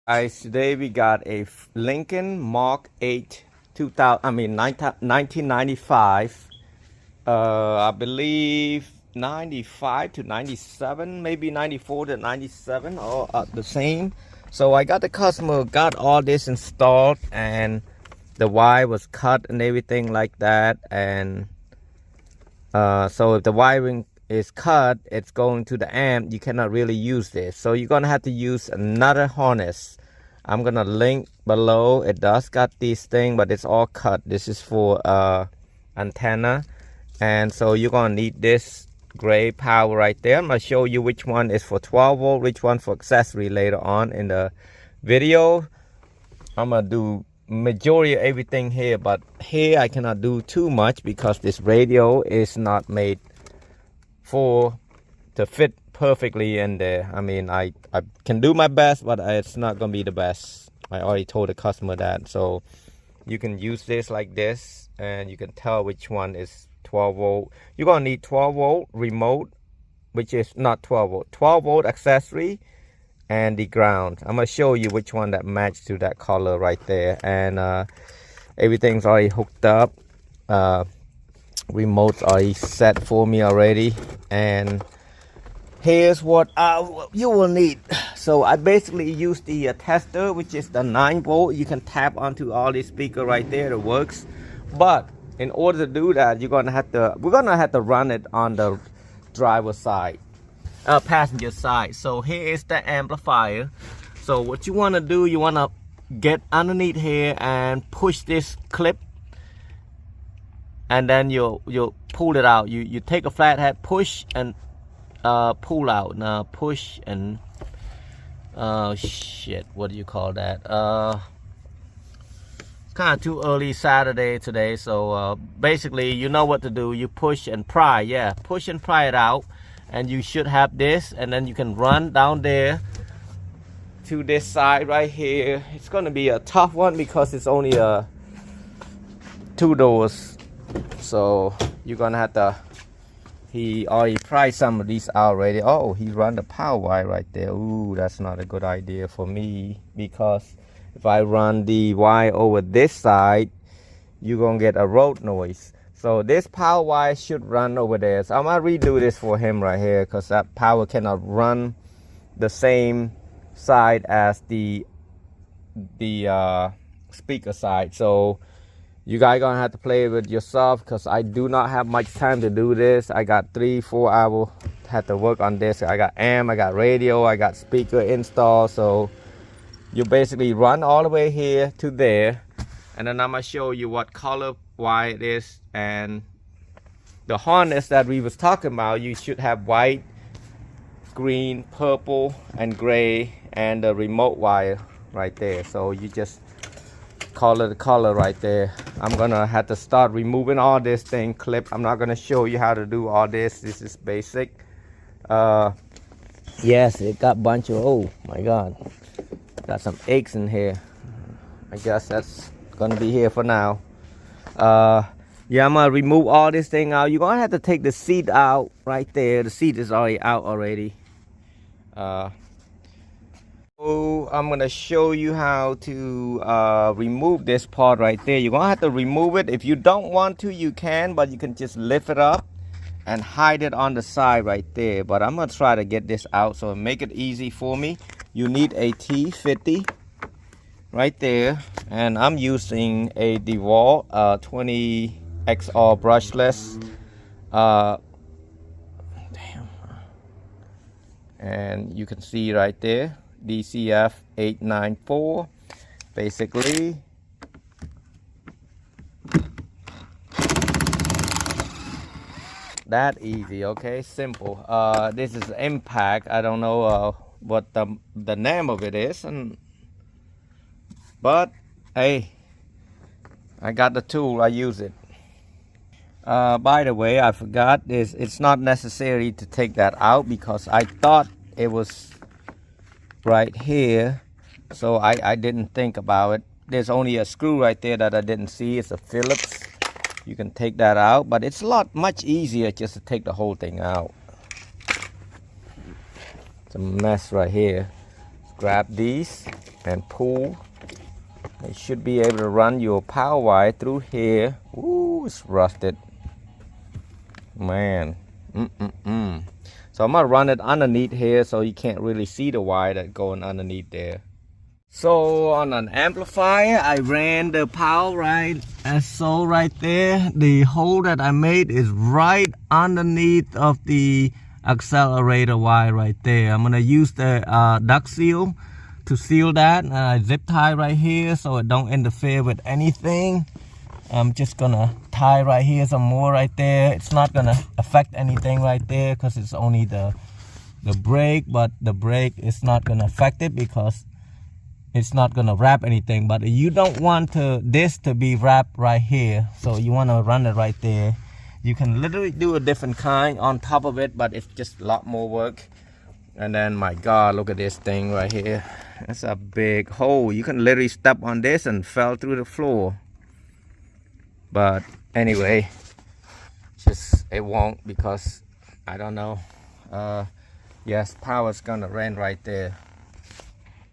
Guys, today we got a Lincoln Mark VIII 1995. I believe 95 to 97, maybe 94 to 97, all the same. So I got the customer, got all this installed, and the wire was cut and everything like that. And so if the wiring is cut, it's going to the amp, you cannot really use this, so you're gonna have to use another harness. I'm gonna link below. It does got this thing, but it's all cut. This is for antenna, and so you're gonna need this gray power right there. I'm gonna show you which one is for 12 volt, which one for accessory later on in the video. I'm gonna do majority of everything here, but here I cannot do too much because this radio is not made to fit perfectly in there. I mean, I can do my best, but it's not gonna be the best. I already told the customer that. So you can use this like this, and you can tell which one is 12 volt. You're gonna need 12 volt remote, which is not 12 volt, 12 volt accessory, and the ground. I'm gonna show you which one that matches to that color right there. And everything's already hooked up. Remotes already set for me already, and here's what you will need. So I basically use the tester, which is the 9 volt. You can tap onto all these speaker right there. It works, but in order to do that, we're gonna have to run it on the driver's side, passenger side. So here is the amplifier. So what you want to do, you want to get underneath here and push this clip, and then you'll pull it out. You take a flathead, push and pull out. Now push and shit, what do you call that? It's kind of too early Saturday today, so basically you know what to do. You push and pry. Yeah, push and pry it out, and you should have this, and then you can run down there to this side right here. It's gonna be a tough one because it's only 2 doors. So you're gonna have to, he already pried some of these out already. Oh, he run the power wire right there. Ooh, that's not a good idea for me, because if I run the wire over this side, you're gonna get a road noise. So this power wire should run over there. So I'm gonna redo this for him right here, because that power cannot run the same side as the speaker side. So you guys gonna have to play with yourself, because I do not have much time to do this. I got 3-4 hours, had to work on this. I got amp, I got radio, I got speaker install. So you basically run all the way here to there, and then I'm gonna show you what color wire it is. And the harness that we was talking about, you should have white, green, purple, and gray, and the remote wire right there. So you just color the color right there. I'm gonna have to start removing all this thing clip. I'm not gonna show you how to do all this. This is basic. Yes, it got a bunch of, oh my god, got some eggs in here. I guess that's gonna be here for now. Yeah, I'm gonna remove all this thing out. You're gonna have to take the seat out right there. The seat is already out already. I'm gonna show you how to remove this part right there. You're gonna have to remove it. If you don't want to, you can, but you can just lift it up and hide it on the side right there. But I'm gonna try to get this out, so make it easy for me. You need a T50 right there, and I'm using a DeWalt 20 XR brushless. And you can see right there, DCF 894. Basically, that easy. Okay, simple. This is impact. I don't know what the name of it is, but hey, I got the tool, I use it. By the way, I forgot this. It's not necessary to take that out, because I thought it was right here, so I didn't think about it. There's only a screw right there that I didn't see. It's a Phillips. You can take that out, but it's much easier just to take the whole thing out. It's a mess right here. Grab these. and pull. You should be able to run your power wire through here. Ooh, it's rusted, man. So I'm gonna run it underneath here so you can't really see the wire that going underneath there. So on an amplifier, I ran the power right as so right there. The hole that I made is right underneath of the accelerator wire right there. I'm gonna use the duct seal to seal that. I zip tie right here so it don't interfere with anything. I'm just gonna tie right here some more right there. It's not gonna affect anything right there because it's only the brake, but the brake is not gonna affect it because it's not gonna wrap anything. But you don't want this to be wrapped right here, so you want to run it right there. You can literally do a different kind on top of it, but it's just a lot more work. And then, my God, look at this thing right here. That's a big hole. You can literally step on this and fell through the floor. But anyway, just it won't because I don't know. Yes, power's gonna run right there.